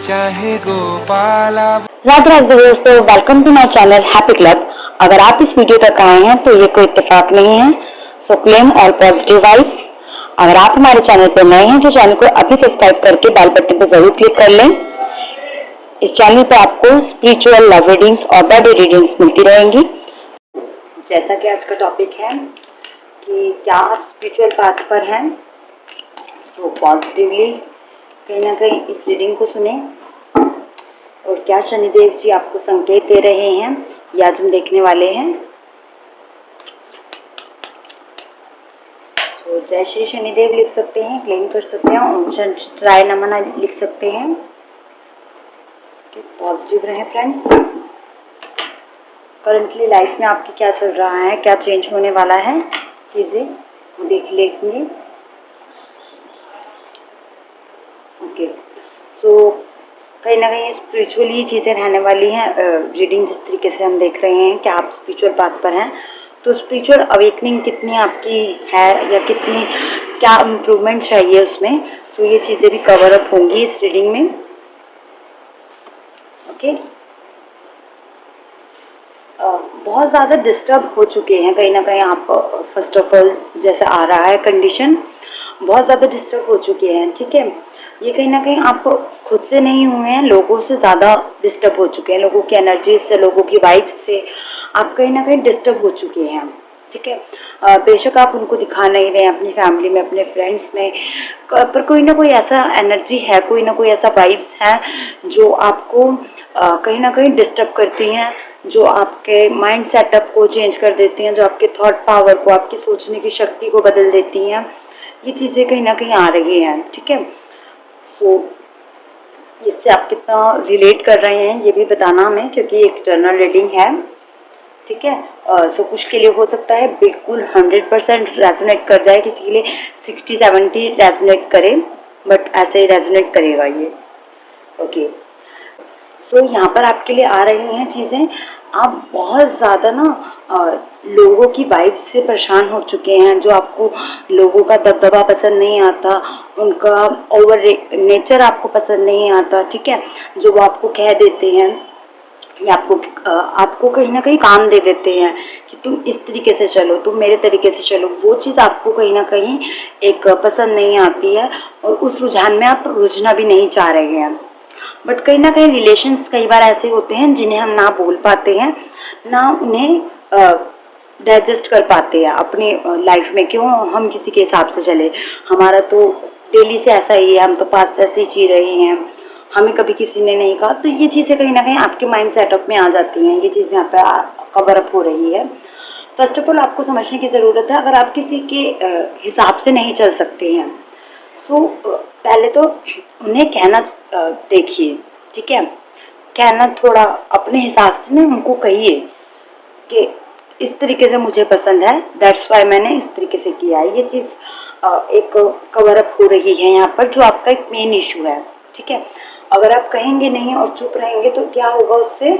चाहे गोपाला। राधे राधे दोस्तों, welcome to my channel Happy Club. अगर आप इस वीडियो तक आए हैं तो ये कोई इत्तेफाक नहीं है। सो क्लेम और पॉजिटिव वाइब्स। अगर आप हमारे चैनल पर नए हैं तो चैनल को अभी सब्सक्राइब करके बेल बटन पर जरूर क्लिक कर लें। इस चैनल पर आपको स्पिरिचुअल लव रीडिंग्स और बॉडी रीडिंग्स मिलती रहेंगी। जैसा कि आज का टॉपिक है कि क्या आप स्पिरिचुअल पाथ पर हैं, तो पॉजिटिवली कहीं ना कहीं इस रीडिंग को सुने और क्या शनिदेव जी आपको संकेत दे रहे हैं ये आज हम देखने वाले हैं। तो जय श्री शनिदेव लिख सकते हैं, क्लेम कर सकते हैं, ओम शनिदेवाय नमः लिख सकते हैं। पॉजिटिव रहें फ्रेंड्स। करंटली लाइफ में आपकी क्या चल रहा है, क्या चेंज होने वाला है, चीजें वो देख लेंगे। ओके, सो कहीं ना कहीं स्पिरिचुअली चीज़ें रहने वाली हैं। रीडिंग जिस तरीके से हम देख रहे हैं कि आप स्पिरिचुअल पाथ पर हैं, तो स्पिरिचुअल अवेकनिंग कितनी आपकी है या कितनी क्या इम्प्रूवमेंट चाहिए उसमें, तो ये चीज़ें भी कवर अप होंगी इस रीडिंग में। ओके, बहुत ज़्यादा डिस्टर्ब हो चुके हैं कहीं ना कहीं आप। फर्स्ट ऑफ ऑल जैसे आ रहा है कंडीशन, बहुत ज़्यादा डिस्टर्ब हो चुके हैं। ठीक है, ये कहीं ना कहीं आप खुद से नहीं हुए हैं, लोगों से ज़्यादा डिस्टर्ब हो चुके हैं, लोगों की एनर्जी से, लोगों की वाइब्स से आप कहीं ना कहीं डिस्टर्ब हो चुके हैं। ठीक है, बेशक आप उनको दिखा नहीं रहे हैं अपनी फैमिली में, अपने फ्रेंड्स में, पर कोई ना कोई ऐसा एनर्जी है, कोई ना कोई ऐसा वाइब्स है जो आपको कहीं ना कहीं डिस्टर्ब करती हैं, जो आपके माइंड सेटअप को चेंज कर देती हैं, जो आपके थॉट पावर को, आपकी सोचने की शक्ति को बदल देती हैं। ये चीज़ें कहीं ना कहीं आ रही हैं। ठीक है, सो इससे आप कितना रिलेट कर रहे हैं ये भी बताना हमें, क्योंकि एक जर्नल रीडिंग है। ठीक है, सो कुछ के लिए हो सकता है बिल्कुल 100% रेजोनेट कर जाए, किसी के लिए 60-70 रेजोनेट करे, बट ऐसे ही रेजोनेट करेगा ये। ओके, सो यहाँ पर आपके लिए आ रही हैं चीज़ें। आप बहुत ज़्यादा ना लोगों की वाइब से परेशान हो चुके हैं, जो आपको लोगों का दबदबा पसंद नहीं आता, उनका ओवर नेचर आपको पसंद नहीं आता। ठीक है, जो वो आपको कह देते हैं या आपको कहीं ना कहीं काम दे देते हैं कि तुम इस तरीके से चलो, तुम मेरे तरीके से चलो, वो चीज़ आपको कहीं ना कहीं एक पसंद नहीं आती है और उस रुझान में आप रुझना भी नहीं चाह रहे हैं। बट कहीं ना कहीं रिलेशंस कई बार ऐसे होते हैं जिन्हें हम ना बोल पाते हैं, ना उन्हें डाइजेस्ट कर पाते हैं अपनी लाइफ में। क्यों हम किसी के हिसाब से चले, हमारा तो डेली से ऐसा ही है, हम तो पास से ऐसे ही जी रहे हैं, हमें कभी किसी ने नहीं कहा। तो ये चीज़ें कहीं ना कहीं आपके माइंड सेटअप में आ जाती हैं, ये चीज़ें यहाँ पे कवर अप हो रही है। फर्स्ट ऑफ ऑल आपको समझने की ज़रूरत है, अगर आप किसी के हिसाब से नहीं चल सकते हैं तो पहले तो उन्हें कहना देखिए। ठीक है, कहना थोड़ा अपने हिसाब से ना उनको कहिए कि इस तरीके से मुझे पसंद है, दैट्स वाई मैंने इस तरीके से किया है। ये चीज़ एक कवर अप हो रही है यहाँ पर, जो आपका एक मेन इशू है। ठीक है, अगर आप कहेंगे नहीं और चुप रहेंगे तो क्या होगा, उससे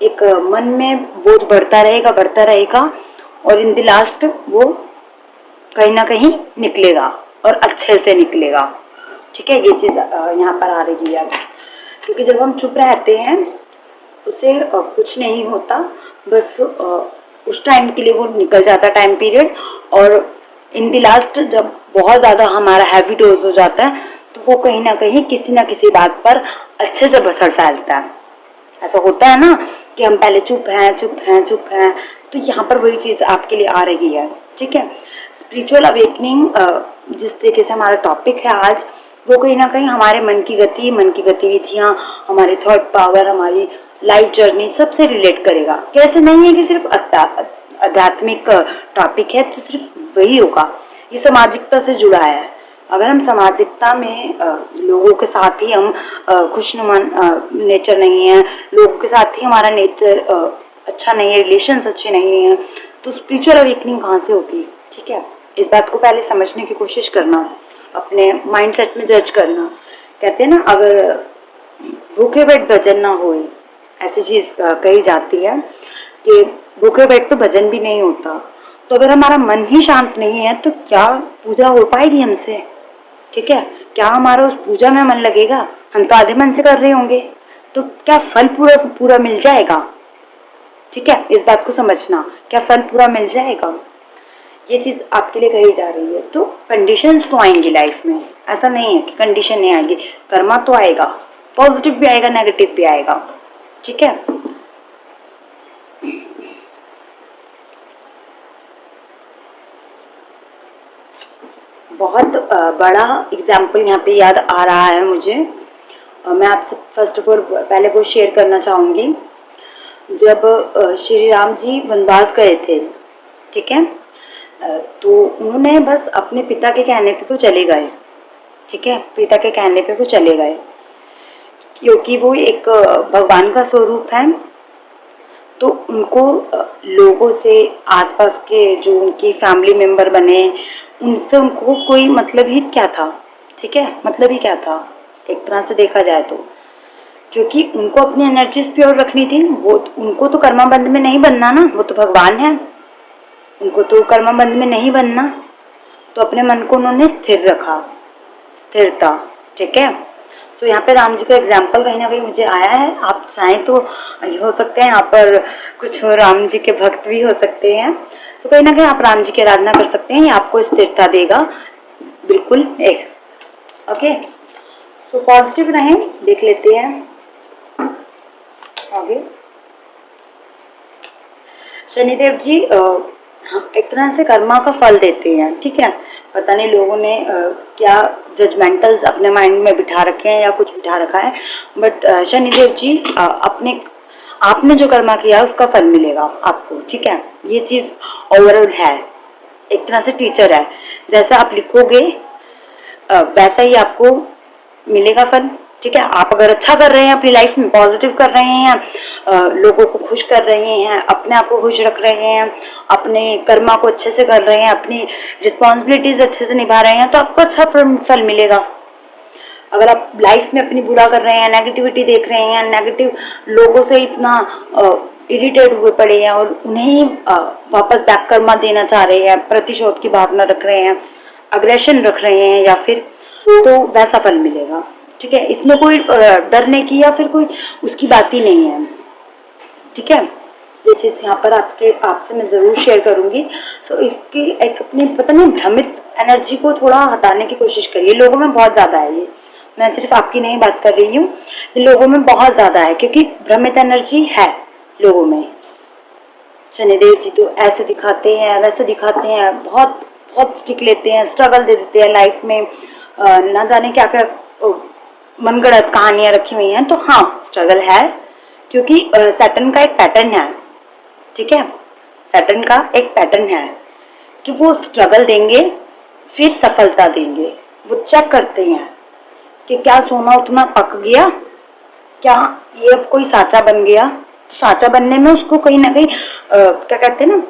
एक मन में बोझ बढ़ता रहेगा और इन द लास्ट वो कहीं ना कहीं निकलेगा और अच्छे से निकलेगा। ठीक है, ये चीज़ यहाँ पर आ रही है, क्योंकि जब हम चुप रहते हैं उससे कुछ नहीं होता, बस उस टाइम के लिए वो निकल जाता टाइम पीरियड, और इन द लास्ट जब बहुत ज़्यादा हमारा हैवी डोज हो जाता है तो वो कहीं ना किसी बात पर अच्छे से बसर फैलता है। ऐसा होता है ना कि हम पहले चुप हैं, तो यहाँ पर वही चीज़ आपके लिए आ रही है। ठीक है, स्पिरिचुअल अवेकनिंग जिस तरीके से हमारा टॉपिक है आज, वो कहीं ना कहीं हमारे मन की गतिविधियाँ, हमारी थॉट पावर, हमारी लाइफ जर्नी सबसे रिलेट करेगा। कैसे नहीं है कि सिर्फ आध्यात्मिक टॉपिक है तो सिर्फ वही होगा, ये सामाजिकता से जुड़ा है। अगर हम सामाजिकता में लोगों के साथ ही हम खुशनुमा नेचर नहीं है, लोगों के साथ ही हमारा नेचर अच्छा नहीं है, रिलेशंस अच्छे नहीं है, तो स्पिरिचुअल अवेकनिंग कहाँ से होगी। ठीक है, इस बात को पहले समझने की कोशिश करना, अपने माइंडसेट में जज करना। कहते हैं ना, अगर भूखे पेट भजन ना होए, ऐसी चीज कही जाती है कि भूखे पेट तो भजन भी नहीं होता। तो अगर हमारा मन ही शांत नहीं है तो क्या पूजा हो पाएगी हमसे। ठीक है, क्या हमारा उस पूजा में मन लगेगा, हम तो आधे मन से कर रहे होंगे, तो क्या फल पूरा पूरा मिल जाएगा? ठीक है, इस बात को समझना, क्या फल पूरा मिल जाएगा? ये चीज आपके लिए कही जा रही है। तो कंडीशंस तो आएंगी लाइफ में, ऐसा नहीं है कि कंडीशन नहीं आएगी, कर्मा तो आएगा, पॉजिटिव भी आएगा, नेगेटिव भी आएगा। ठीक है, बहुत बड़ा एग्जाम्पल यहाँ पे याद आ रहा है मुझे। मैं आपसे फर्स्ट ऑफ ऑल पहले वो शेयर करना चाहूंगी। जब श्री राम जी वनवास गए थे, ठीक है, तो उन्होंने बस अपने पिता के कहने पे तो चले गए। ठीक है, पिता के कहने पे वो चले गए, क्योंकि वो एक भगवान का स्वरूप है। तो उनको लोगों से, आसपास के जो उनकी फैमिली मेंबर बने, उनसे उनको कोई मतलब ही क्या था? ठीक है, मतलब ही क्या था एक तरह से देखा जाए तो, क्योंकि उनको अपनी एनर्जीज प्योर रखनी थी। वो उनको तो कर्माबंध में नहीं बनना ना, वो तो भगवान है, उनको तो कर्माबंध में नहीं बनना। तो अपने मन को उन्होंने स्थिर रखा, स्थिरता। ठीक है, तो यहाँ पे राम जी का एग्जाम्पल कहीं ना कहीं मुझे आया है। आप चाहें तो ये हो सकते हैं यहाँ पर कुछ राम जी के भक्त भी हो सकते हैं, तो कहीं ना कहीं आप राम जी की आराधना कर सकते हैं, ये आपको स्थिरता देगा बिल्कुल। एक ओके, सो पॉजिटिव रहें। देख लेते हैं आगे। शनिदेव जी एक तरह से कर्मा का फल देते हैं। ठीक है, पता नहीं लोगों ने क्या जजमेंटल्स अपने माइंड में बिठा रखे हैं या कुछ बिठा रखा है, बट शनिदेव जी अपने आपने जो कर्मा किया उसका फल मिलेगा आपको। ठीक है, ये चीज ओवरऑल है, एक तरह से टीचर है। जैसा आप लिखोगे वैसा ही आपको मिलेगा फल। ठीक है, आप अगर अच्छा कर रहे हैं अपनी लाइफ में, पॉजिटिव कर रहे हैं, लोगों को खुश कर रहे हैं, अपने आप को खुश रख रहे हैं, अपने कर्मा को अच्छे से कर रहे हैं, अपनी रिस्पॉन्सिबिलिटीज अच्छे से निभा रहे हैं, तो आपको अच्छा फल मिलेगा। अगर आप लाइफ में अपनी बुरा कर रहे हैं, नेगेटिविटी देख रहे हैं, नेगेटिव लोगों से इतना इरिटेट हुए पड़े हैं और उन्हें वापस बैक कर्मा देना चाह रहे हैं, प्रतिशोध की भावना रख रहे हैं, अग्रेशन रख रहे हैं, या फिर तो वैसा फल मिलेगा। ठीक है, इसमें कोई डरने की या फिर कोई उसकी बात ही नहीं है। ठीक है, ये चीज यहाँ पर आपसे मैं जरूर शेयर करूंगी। तो इसकी एक अपनी पता नहीं भ्रमित एनर्जी को थोड़ा हटाने की कोशिश करिए। लोगों में बहुत ज्यादा है ये, मैं सिर्फ आपकी नहीं बात कर रही हूँ, लोगों में बहुत ज्यादा है, क्योंकि भ्रमित एनर्जी है लोगों में। शनिदेव जी तो ऐसे दिखाते हैं, वैसे दिखाते हैं, बहुत बहुत स्टिक लेते हैं, स्ट्रगल दे देते हैं लाइफ में, ना जाने क्या क्या मनगढ़ंत कहानियां रखी हुई हैं। तो हाँ, स्ट्रगल है, क्योंकि सैटर्न का एक पैटर्न है। ठीक है, सैटर्न का एक पैटर्न है कि वो स्ट्रगल देंगे फिर सफलता देंगे। वो चेक करते हैं कि क्या सोना उतना पक गया, क्या ये अब कोई साचा बन गया। साचा बनने में उसको कहीं ना कहीं क्या कहते हैं ना,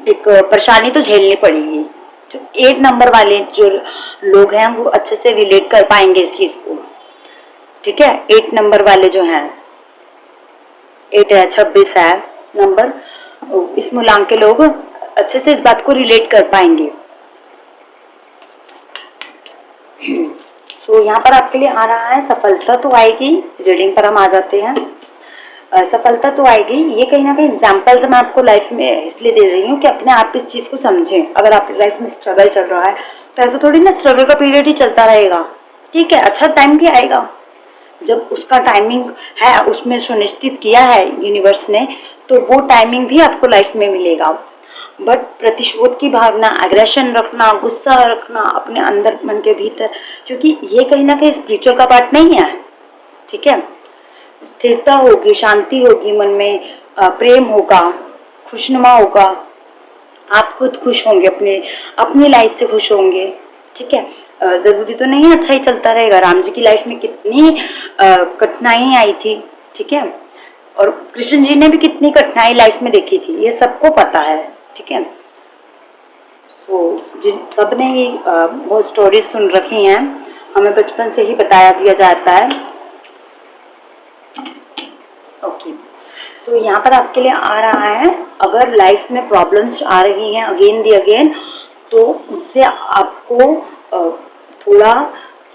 एक परेशानी तो झेलनी पड़ेगी। तो 8 नंबर वाले जो लोग हैं वो अच्छे से रिलेट कर पाएंगे इस चीज को। ठीक है, 8 नंबर वाले जो हैं, 8 है, 26 है नंबर, इस मूलांक के लोग अच्छे से इस बात को रिलेट कर पाएंगे। सो यहाँ पर आपके लिए आ रहा है सफलता तो आएगी। रीडिंग पर हम आ जाते हैं। सफलता तो आएगी, ये कहीं ना कहीं एग्जाम्पल्स मैं आपको लाइफ में इसलिए दे रही हूँ कि अपने आप इस चीज को समझें। अगर आपकी लाइफ में स्ट्रगल चल रहा है तो ऐसा थोड़ी ना स्ट्रगल का पीरियड ही चलता रहेगा। ठीक है, अच्छा टाइम भी आएगा, जब उसका टाइमिंग है, उसमें सुनिश्चित किया है यूनिवर्स ने, तो वो टाइमिंग भी आपको लाइफ में मिलेगा। बट प्रतिशोध की भावना, एग्रेशन रखना, गुस्सा रखना अपने अंदर मन के भीतर, क्योंकि ये कहीं ना कहीं स्पिरिचुअल का पार्ट नहीं है। ठीक है, स्थिरता होगी, शांति होगी मन में, प्रेम होगा, खुशनुमा होगा, आप खुद खुश होंगे, अपनी लाइफ से खुश होंगे। ठीक है, जरूरी तो नहीं अच्छा ही चलता रहेगा। राम जी की लाइफ में कितनी कठिनाई आई थी। ठीक है, और कृष्ण जी ने भी कितनी कठिनाई लाइफ में देखी थी, ये सबको पता है। ठीक है, तो जिन सबने ये बहुत स्टोरीज सुन रखी हैं, हमें बचपन से ही बताया दिया जाता है। ओके, तो यहाँ पर आपके लिए आ रहा है, अगर लाइफ में प्रॉब्लम्स आ रही हैं अगेन दी अगेन, तो उससे आपको थोड़ा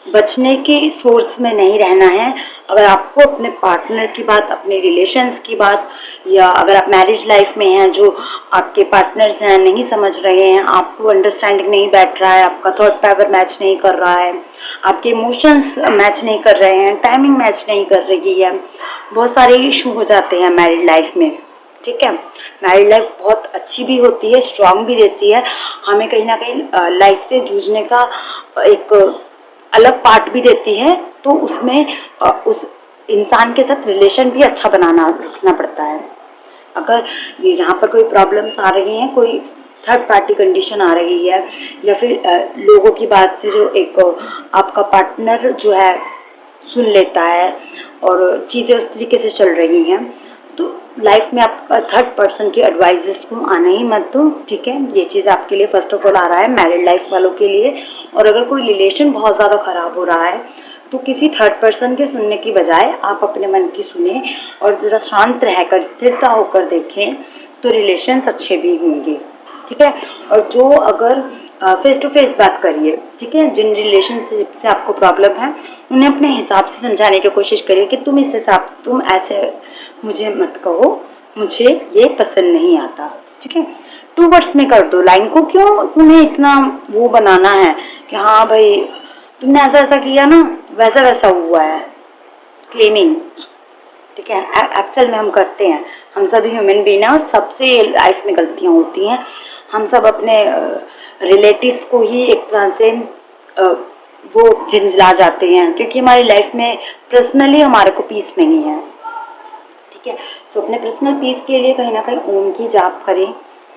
बचने के सोर्स में नहीं रहना है। अगर आपको अपने पार्टनर की बात, अपने रिलेशंस की बात, या अगर आप मैरिज लाइफ में हैं, जो आपके पार्टनर्स हैं नहीं समझ रहे हैं, आपको अंडरस्टैंडिंग नहीं बैठ रहा है, आपका थॉट पैटर्न मैच नहीं कर रहा है, आपके इमोशंस मैच नहीं कर रहे हैं, टाइमिंग मैच नहीं कर रही है, बहुत सारे इशू हो जाते हैं मैरिड लाइफ में। ठीक है, मैरिड लाइफ बहुत अच्छी भी होती है, स्ट्रांग भी देती है, हमें कहीं ना कहीं लाइफ से जूझने का एक अलग पार्ट भी देती है। तो उसमें उस इंसान के साथ रिलेशन भी अच्छा बनाना रखना पड़ता है। अगर ये यहाँ पर कोई प्रॉब्लम्स आ रही हैं, कोई थर्ड पार्टी कंडीशन आ रही है, या फिर लोगों की बात से जो एक आपका पार्टनर जो है सुन लेता है और चीज़ें उस तरीके से चल रही हैं, तो लाइफ में आप थर्ड पर्सन की एडवाइजेस को आना ही मत दो। ठीक है, ये चीज़ आपके लिए फर्स्ट ऑफ ऑल आ रहा है मैरिड लाइफ वालों के लिए। और अगर कोई रिलेशन बहुत ज़्यादा खराब हो रहा है तो किसी थर्ड पर्सन के सुनने की बजाय आप अपने मन की सुने और जरा शांत रहकर स्थिरता होकर देखें, तो रिलेशंस अच्छे भी होंगे। ठीक है, और जो अगर फेस टू फेस बात करिए। ठीक है, जिन रिलेशनशिप से आपको प्रॉब्लम है उन्हें अपने हिसाब से समझाने की कोशिश करिए कि तुम ऐसे मुझे मत कहो, मुझे ये पसंद नहीं आता। ठीक है, 2 वर्ड्स में कर दो लाइन को, क्यों तुम्हें इतना वो बनाना है कि हाँ भाई तुमने ऐसा ऐसा किया ना, वैसा वैसा हुआ है, क्लेमिंग। ठीक है, एक्चुअल में हम करते हैं, हम सभी ह्यूमन बीइंग हैं और सबसे लाइफ में गलतियां होती हैं। हम सब अपने रिलेटिव्स को ही एक तरह से वो झिंझला जाते हैं, क्योंकि हमारी लाइफ में पर्सनली हमारे को पीस नहीं है। ठीक है, तो अपने पर्सनल पीस के लिए कहीं ना कहीं ओम की जाप करें,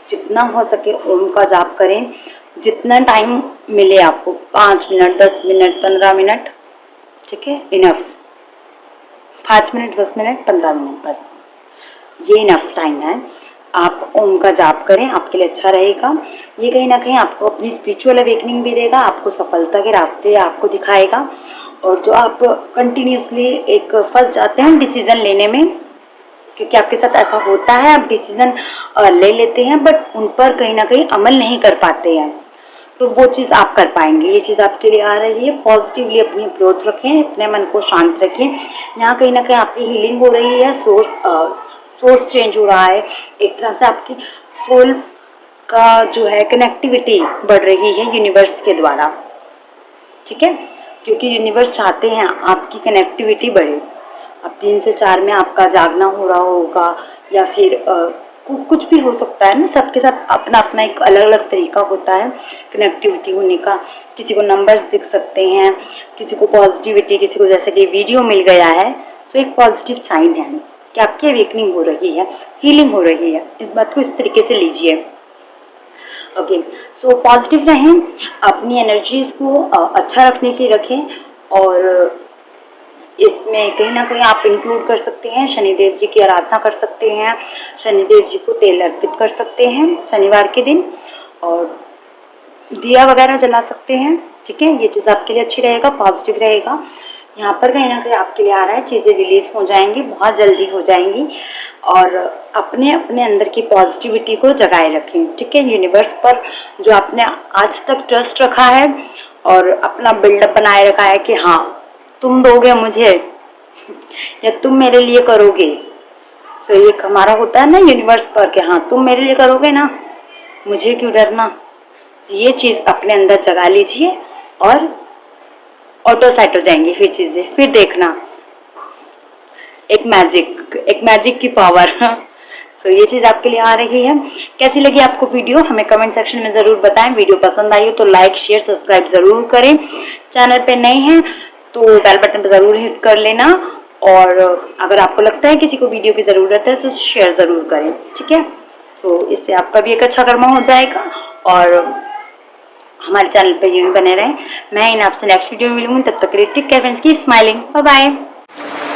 जितना हो सके ओम का जाप करें, जितना टाइम मिले आपको, 5 मिनट, 10 मिनट, 15 मिनट। ठीक है, इनफ। 5 मिनट, 10 मिनट, 15 मिनट, बस ये इनफ टाइम है। आप ओम का जाप करें, आपके लिए अच्छा रहेगा। ये कहीं ना कहीं आपको अपनी स्पिरिचुअल अवेकनिंग भी देगा, आपको सफलता के रास्ते आपको दिखाएगा। और जो आप कंटिन्यूसली एक फंस जाते हैं डिसीजन लेने में, क्योंकि आपके साथ ऐसा होता है, आप डिसीजन ले लेते हैं बट उन पर कहीं ना कहीं अमल नहीं कर पाते हैं, तो वो चीज़ आप कर पाएंगे। ये चीज़ आपके लिए आ रही है। पॉजिटिवली अपनी अप्रोच रखें, अपने मन को शांत रखें। यहाँ कहीं ना कहीं आपकी हीलिंग हो रही है, सोर्स चेंज हो रहा है, एक तरह से आपकी सोल का जो है कनेक्टिविटी बढ़ रही है यूनिवर्स के द्वारा। ठीक है, क्योंकि यूनिवर्स चाहते हैं आपकी कनेक्टिविटी बढ़े। अब 3 से 4 में आपका जागना हो रहा होगा, या फिर कुछ भी हो सकता है ना, सबके साथ अपना अपना एक अलग अलग तरीका होता है कनेक्टिविटी होने का। किसी को नंबर्स दिख सकते हैं, किसी को पॉजिटिविटी, किसी को जैसे कि वीडियो मिल गया है, तो एक पॉजिटिव साइन है कि आपकी अवेकनिंग हो रही है, हीलिंग हो रही है। इस बात को इस तरीके से लीजिए। ओके, सो पॉजिटिव रहें, अपनी एनर्जीज को अच्छा रखने की रखें। और इसमें कहीं ना कहीं आप इंक्लूड कर सकते हैं, शनिदेव जी की आराधना कर सकते हैं, शनिदेव जी को तेल अर्पित कर सकते हैं शनिवार के दिन, और दिया वगैरह जला सकते हैं। ठीक है, ये चीज़ आपके लिए अच्छी रहेगा, पॉजिटिव रहेगा। यहाँ पर कहीं ना कहीं आपके लिए आ रहा है, चीज़ें रिलीज हो जाएंगी, बहुत जल्दी हो जाएंगी। और अपने अपने अंदर की पॉजिटिविटी को जगाए रखें। ठीक है, यूनिवर्स पर जो आपने आज तक ट्रस्ट रखा है और अपना बिल्डअप बनाए रखा है कि हाँ तुम दोगे मुझे या तुम मेरे लिए करोगे, सो ये हमारा होता है ना यूनिवर्स पर कि हाँ तुम मेरे लिए करोगे ना, मुझे क्यों डरना। ये चीज़ अपने अंदर जगा लीजिए और ऑटो सेट हो जाएंगी फिर चीज़ें, फिर देखना एक मैजिक की पावर। सो ये चीज़ आपके लिए आ रही है। कैसी लगी आपको वीडियो, हमें कमेंट सेक्शन में ज़रूर बताएं। वीडियो पसंद आई हो तो लाइक, शेयर, सब्सक्राइब ज़रूर करें। चैनल पे नए हैं तो बेल बटन पर ज़रूर हिट कर लेना। और अगर आपको लगता है किसी को वीडियो की ज़रूरत है तो शेयर ज़रूर करें। ठीक है, सो इससे आपका भी एक अच्छा कर्मा हो जाएगा। और हमारे चैनल पर यूँ ही बने रहें। मैं इन आपसे नेक्स्ट वीडियो में मिलूंगी, तब तक के लिए take care friends, keep smiling, bye bye.